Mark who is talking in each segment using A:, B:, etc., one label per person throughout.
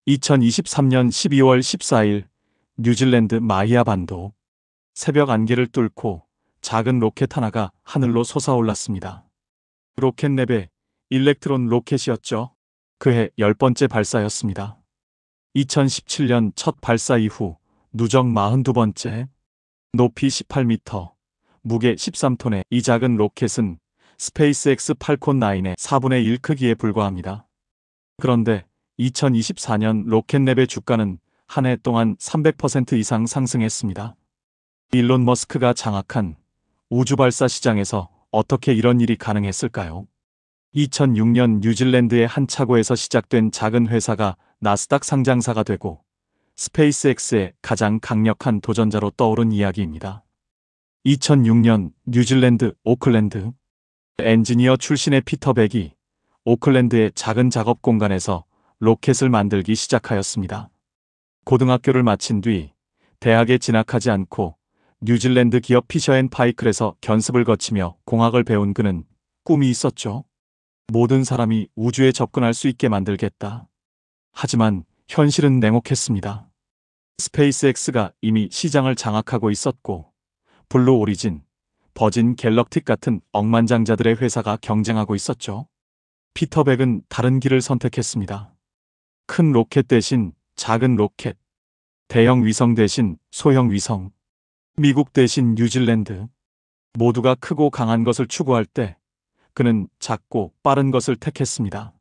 A: 2023년 12월 14일 뉴질랜드 마히아 반도. 새벽 안개를 뚫고 작은 로켓 하나가 하늘로 솟아올랐습니다. 로켓랩의 일렉트론 로켓이었죠. 그해 10번째 발사였습니다. 2017년 첫 발사 이후 누적 42번째, 높이 18m, 무게 13톤의 이 작은 로켓은 스페이스X 팔콘 9의 4분의 1 크기에 불과합니다. 그런데 2024년 로켓랩의 주가는 한 해 동안 300% 이상 상승했습니다. 일론 머스크가 장악한 우주발사 시장에서 어떻게 이런 일이 가능했을까요? 2006년 뉴질랜드의 한 차고에서 시작된 작은 회사가 나스닥 상장사가 되고 스페이스X의 가장 강력한 도전자로 떠오른 이야기입니다. 2006년 뉴질랜드 오클랜드. 엔지니어 출신의 피터 백이 오클랜드의 작은 작업 공간에서 로켓을 만들기 시작하였습니다. 고등학교를 마친 뒤 대학에 진학하지 않고 뉴질랜드 기업 피셔앤파이클에서 견습을 거치며 공학을 배운 그는 꿈이 있었죠. 모든 사람이 우주에 접근할 수 있게 만들겠다. 하지만 현실은 냉혹했습니다. 스페이스X가 이미 시장을 장악하고 있었고 블루 오리진, 버진 갤럭틱 같은 억만장자들의 회사가 경쟁하고 있었죠. 피터 백은 다른 길을 선택했습니다. 큰 로켓 대신 작은 로켓, 대형 위성 대신 소형 위성, 미국 대신 뉴질랜드. 모두가 크고 강한 것을 추구할 때 그는 작고 빠른 것을 택했습니다.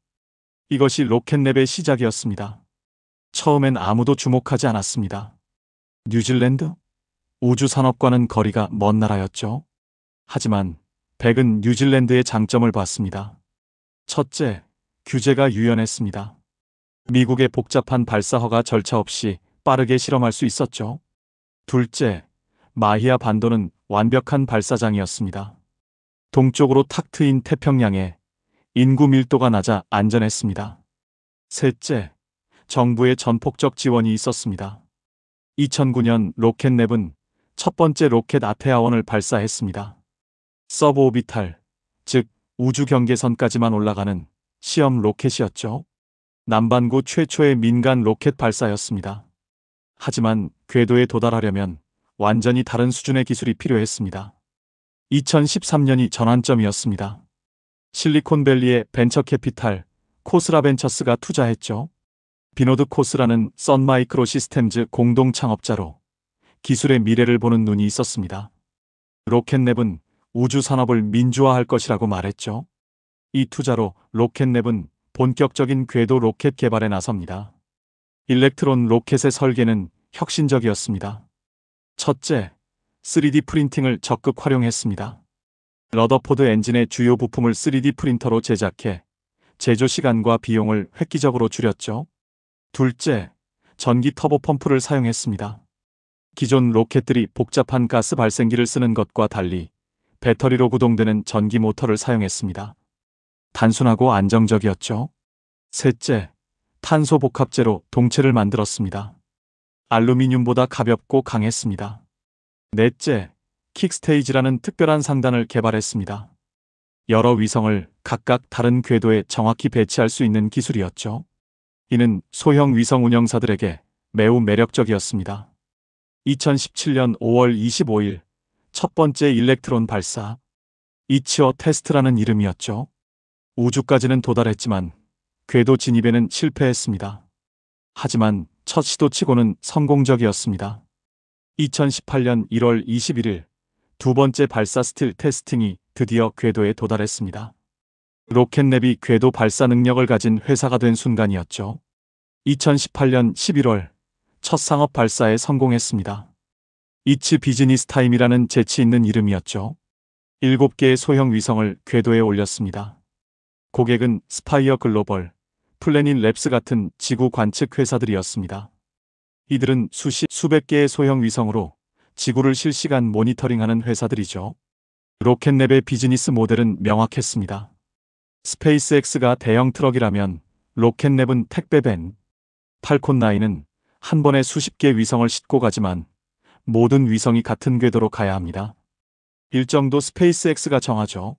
A: 이것이 로켓랩의 시작이었습니다. 처음엔 아무도 주목하지 않았습니다. 뉴질랜드? 우주 산업과는 거리가 먼 나라였죠. 하지만 백은 뉴질랜드의 장점을 봤습니다. 첫째, 규제가 유연했습니다. 미국의 복잡한 발사 허가 절차 없이 빠르게 실험할 수 있었죠. 둘째, 마히아 반도는 완벽한 발사장이었습니다. 동쪽으로 탁 트인 태평양에 인구 밀도가 낮아 안전했습니다. 셋째, 정부의 전폭적 지원이 있었습니다. 2009년 로켓랩은 첫 번째 로켓 아테아원을 발사했습니다. 서브오비탈, 즉 우주 경계선까지만 올라가는 시험 로켓이었죠. 남반구 최초의 민간 로켓 발사였습니다. 하지만 궤도에 도달하려면 완전히 다른 수준의 기술이 필요했습니다. 2013년이 전환점이었습니다. 실리콘밸리의 벤처캐피탈 코스라 벤처스가 투자했죠. 비노드 코스라는 썬마이크로 시스템즈 공동 창업자로 기술의 미래를 보는 눈이 있었습니다. 로켓랩은 우주 산업을 민주화할 것이라고 말했죠. 이 투자로 로켓랩은 본격적인 궤도 로켓 개발에 나섭니다. 일렉트론 로켓의 설계는 혁신적이었습니다. 첫째, 3D 프린팅을 적극 활용했습니다. 러더포드 엔진의 주요 부품을 3D 프린터로 제작해 제조 시간과 비용을 획기적으로 줄였죠. 둘째, 전기 터보 펌프를 사용했습니다. 기존 로켓들이 복잡한 가스 발생기를 쓰는 것과 달리 배터리로 구동되는 전기 모터를 사용했습니다. 단순하고 안정적이었죠. 셋째, 탄소 복합재로 동체를 만들었습니다. 알루미늄보다 가볍고 강했습니다. 넷째, 킥스테이지라는 특별한 상단을 개발했습니다. 여러 위성을 각각 다른 궤도에 정확히 배치할 수 있는 기술이었죠. 이는 소형 위성 운영사들에게 매우 매력적이었습니다. 2017년 5월 25일 첫 번째 일렉트론 발사, 이치어 테스트라는 이름이었죠. 우주까지는 도달했지만 궤도 진입에는 실패했습니다. 하지만 첫 시도치고는 성공적이었습니다. 2018년 1월 21일 두 번째 발사 스틸 테스팅이 드디어 궤도에 도달했습니다. 로켓랩이 궤도 발사 능력을 가진 회사가 된 순간이었죠. 2018년 11월 첫 상업 발사에 성공했습니다. 이츠 비즈니스 타임이라는 재치 있는 이름이었죠. 7개의 소형 위성을 궤도에 올렸습니다. 고객은 스파이어 글로벌, 플래닛 랩스 같은 지구 관측 회사들이었습니다. 이들은 수백 개의 소형 위성으로 지구를 실시간 모니터링하는 회사들이죠. 로켓랩의 비즈니스 모델은 명확했습니다. 스페이스X가 대형 트럭이라면 로켓랩은 택배밴, 팔콘 9은 한 번에 수십 개 위성을 싣고 가지만 모든 위성이 같은 궤도로 가야 합니다. 일정도 스페이스X가 정하죠.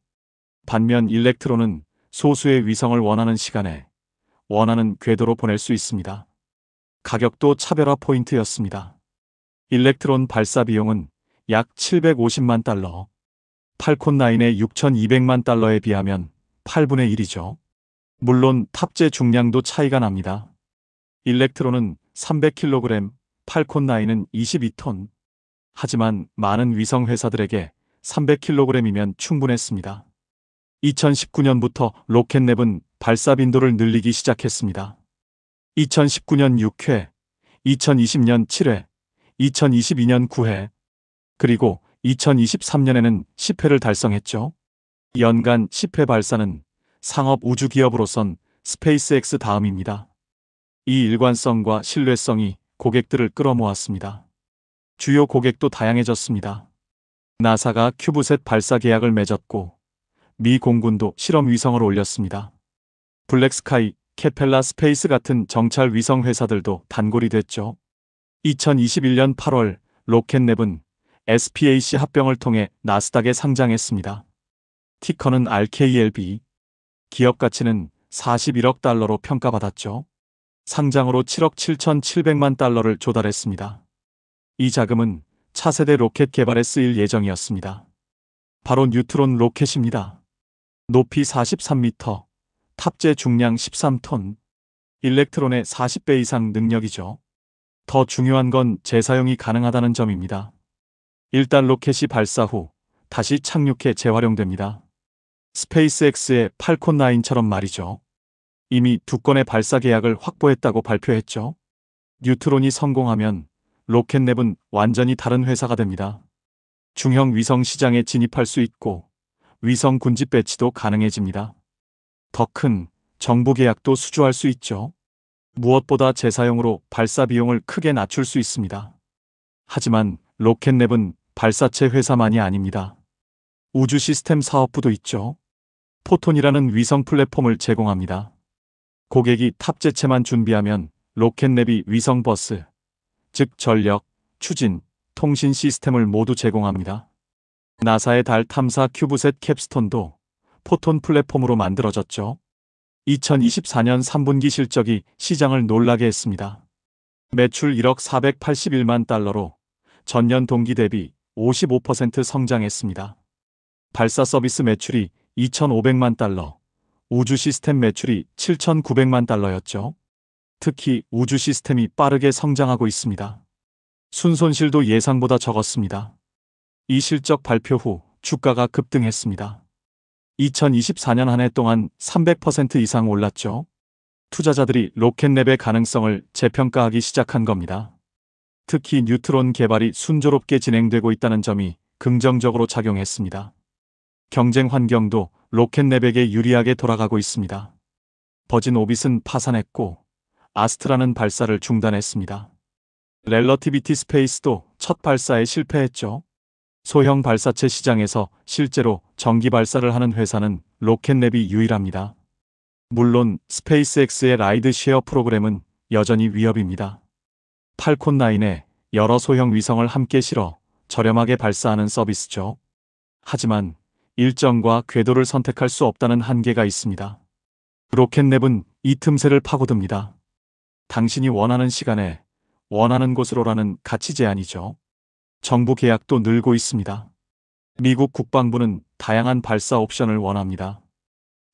A: 반면 일렉트론은 소수의 위성을 원하는 시간에 원하는 궤도로 보낼 수 있습니다. 가격도 차별화 포인트였습니다. 일렉트론 발사 비용은 약 750만 달러, 팔콘 9의 6,200만 달러에 비하면 8분의 1이죠. 물론 탑재 중량도 차이가 납니다. 일렉트론은 300kg, 팔콘 9은 22톤. 하지만 많은 위성 회사들에게 300kg이면 충분했습니다. 2019년부터 로켓랩은 발사 빈도를 늘리기 시작했습니다. 2019년 6회, 2020년 7회, 2022년 9회, 그리고 2023년에는 10회를 달성했죠. 연간 10회 발사는 상업 우주 기업으로선 스페이스X 다음입니다. 이 일관성과 신뢰성이 고객들을 끌어모았습니다. 주요 고객도 다양해졌습니다. 나사가 큐브셋 발사 계약을 맺었고 미 공군도 실험 위성을 올렸습니다. 블랙스카이, 케펠라 스페이스 같은 정찰 위성 회사들도 단골이 됐죠. 2021년 8월 로켓랩은 SPAC 합병을 통해 나스닥에 상장했습니다. 티커는 RKLB. 기업 가치는 41억 달러로 평가받았죠. 상장으로 7억 7,700만 달러를 조달했습니다. 이 자금은 차세대 로켓 개발에 쓰일 예정이었습니다. 바로 뉴트론 로켓입니다. 높이 43m, 탑재 중량 13톤, 일렉트론의 40배 이상 능력이죠. 더 중요한 건 재사용이 가능하다는 점입니다. 일단 로켓이 발사 후 다시 착륙해 재활용됩니다. 스페이스X의 팔콘 9처럼 말이죠. 이미 2건의 발사 계약을 확보했다고 발표했죠. 뉴트론이 성공하면 로켓랩은 완전히 다른 회사가 됩니다. 중형 위성 시장에 진입할 수 있고 위성 군집 배치도 가능해집니다. 더 큰 정부 계약도 수주할 수 있죠. 무엇보다 재사용으로 발사 비용을 크게 낮출 수 있습니다. 하지만 로켓랩은 발사체 회사만이 아닙니다. 우주 시스템 사업부도 있죠. 포톤이라는 위성 플랫폼을 제공합니다. 고객이 탑재체만 준비하면 로켓랩이 위성 버스, 즉 전력, 추진, 통신 시스템을 모두 제공합니다. 나사의 달 탐사 큐브셋 캡스톤도 포톤 플랫폼으로 만들어졌죠. 2024년 3분기 실적이 시장을 놀라게 했습니다. 매출 1억 481만 달러로 전년 동기 대비 55% 성장했습니다. 발사 서비스 매출이 2,500만 달러, 우주 시스템 매출이 7,900만 달러였죠. 특히 우주 시스템이 빠르게 성장하고 있습니다. 순손실도 예상보다 적었습니다. 이 실적 발표 후 주가가 급등했습니다. 2024년 한 해 동안 300% 이상 올랐죠. 투자자들이 로켓랩의 가능성을 재평가하기 시작한 겁니다. 특히 뉴트론 개발이 순조롭게 진행되고 있다는 점이 긍정적으로 작용했습니다. 경쟁 환경도 로켓랩에게 유리하게 돌아가고 있습니다. 버진 오빗은 파산했고 아스트라는 발사를 중단했습니다. 렐러티비티 스페이스도 첫 발사에 실패했죠. 소형 발사체 시장에서 실제로 전기 발사를 하는 회사는 로켓랩이 유일합니다. 물론 스페이스X의 라이드 쉐어 프로그램은 여전히 위협입니다. 팔콘 9에 여러 소형 위성을 함께 실어 저렴하게 발사하는 서비스죠. 하지만 일정과 궤도를 선택할 수 없다는 한계가 있습니다. 로켓랩은 이 틈새를 파고듭니다. 당신이 원하는 시간에 원하는 곳으로라는 가치 제한이죠. 정부 계약도 늘고 있습니다. 미국 국방부는 다양한 발사 옵션을 원합니다.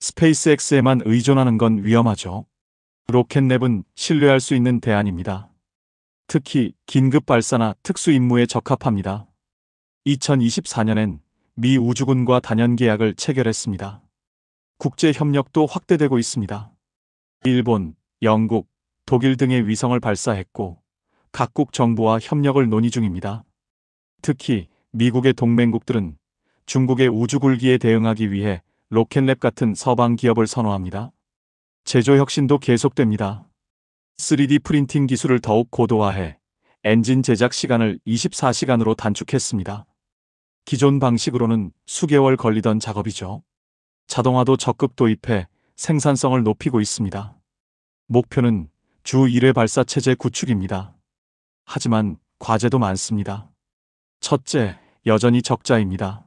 A: 스페이스X에만 의존하는 건 위험하죠. 로켓랩은 신뢰할 수 있는 대안입니다. 특히 긴급 발사나 특수 임무에 적합합니다. 2024년엔 미 우주군과 단연 계약을 체결했습니다. 국제 협력도 확대되고 있습니다. 일본, 영국, 독일 등의 위성을 발사했고 각국 정부와 협력을 논의 중입니다. 특히 미국의 동맹국들은 중국의 우주 굴기에 대응하기 위해 로켓랩 같은 서방 기업을 선호합니다. 제조 혁신도 계속됩니다. 3D 프린팅 기술을 더욱 고도화해 엔진 제작 시간을 24시간으로 단축했습니다. 기존 방식으로는 수개월 걸리던 작업이죠. 자동화도 적극 도입해 생산성을 높이고 있습니다. 목표는 주 1회 발사 체제 구축입니다. 하지만 과제도 많습니다. 첫째, 여전히 적자입니다.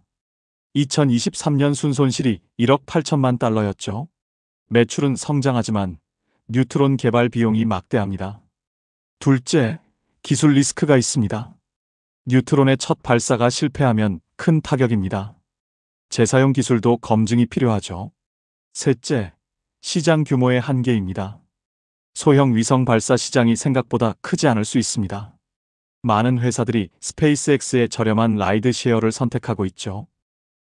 A: 2023년 순손실이 1억 8천만 달러였죠. 매출은 성장하지만 뉴트론 개발 비용이 막대합니다. 둘째, 기술 리스크가 있습니다. 뉴트론의 첫 발사가 실패하면 큰 타격입니다. 재사용 기술도 검증이 필요하죠. 셋째, 시장 규모의 한계입니다. 소형 위성 발사 시장이 생각보다 크지 않을 수 있습니다. 많은 회사들이 스페이스X의 저렴한 라이드 쉐어를 선택하고 있죠.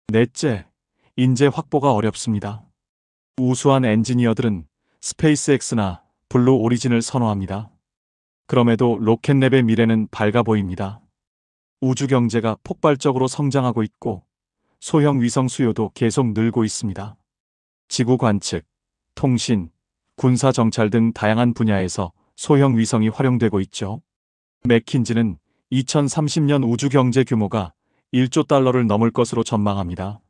A: 넷째, 인재 확보가 어렵습니다. 우수한 엔지니어들은 스페이스X나 블루 오리진을 선호합니다. 그럼에도 로켓랩의 미래는 밝아 보입니다. 우주 경제가 폭발적으로 성장하고 있고 소형 위성 수요도 계속 늘고 있습니다. 지구 관측, 통신, 군사 정찰 등 다양한 분야에서 소형 위성이 활용되고 있죠. 맥킨지는 2030년 우주 경제 규모가 1조 달러를 넘을 것으로 전망합니다.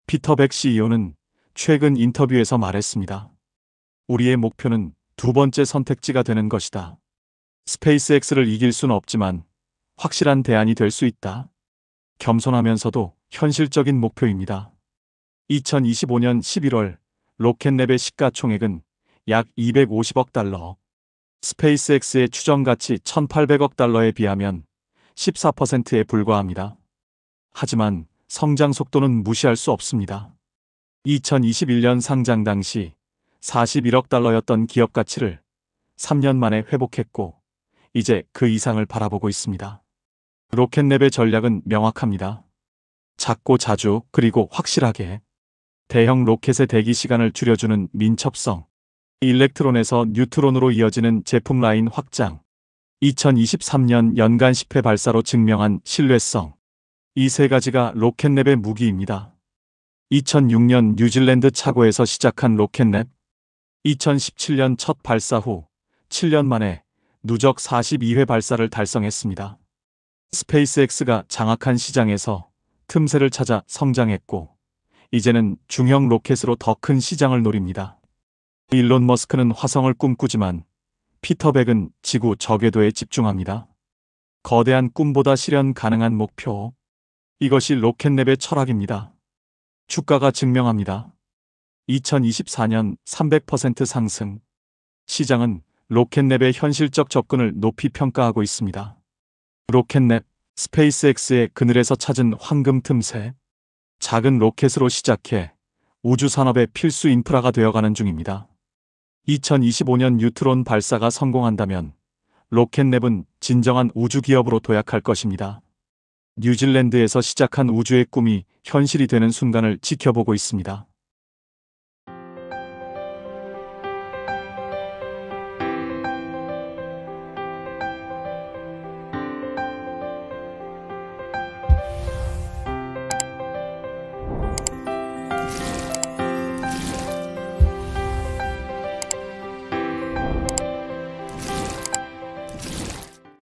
A: 피터 백 CEO는 최근 인터뷰에서 말했습니다. 우리의 목표는 두 번째 선택지가 되는 것이다. 스페이스X를 이길 수는 없지만 확실한 대안이 될 수 있다. 겸손하면서도 현실적인 목표입니다. 2025년 11월 로켓랩의 시가총액은 약 250억 달러, 스페이스X의 추정 가치 1,800억 달러에 비하면 14%에 불과합니다. 하지만 성장 속도는 무시할 수 없습니다. 2021년 상장 당시 41억 달러였던 기업 가치를 3년 만에 회복했고 이제 그 이상을 바라보고 있습니다. 로켓랩의 전략은 명확합니다. 작고 자주 그리고 확실하게 대형 로켓의 대기 시간을 줄여주는 민첩성, 일렉트론에서 뉴트론으로 이어지는 제품 라인 확장, 2023년 연간 10회 발사로 증명한 신뢰성, 이 세 가지가 로켓랩의 무기입니다. 2006년 뉴질랜드 차고에서 시작한 로켓랩, 2017년 첫 발사 후 7년 만에 누적 42회 발사를 달성했습니다. 스페이스X가 장악한 시장에서 틈새를 찾아 성장했고 이제는 중형 로켓으로 더 큰 시장을 노립니다. 일론 머스크는 화성을 꿈꾸지만 피터 백은 지구 저궤도에 집중합니다. 거대한 꿈보다 실현 가능한 목표. 이것이 로켓랩의 철학입니다. 주가가 증명합니다. 2024년 300% 상승. 시장은 로켓랩의 현실적 접근을 높이 평가하고 있습니다. 로켓랩, 스페이스X의 그늘에서 찾은 황금 틈새. 작은 로켓으로 시작해 우주 산업의 필수 인프라가 되어가는 중입니다. 2025년 뉴트론 발사가 성공한다면 로켓랩은 진정한 우주 기업으로 도약할 것입니다. 뉴질랜드에서 시작한 우주의 꿈이 현실이 되는 순간을 지켜보고 있습니다.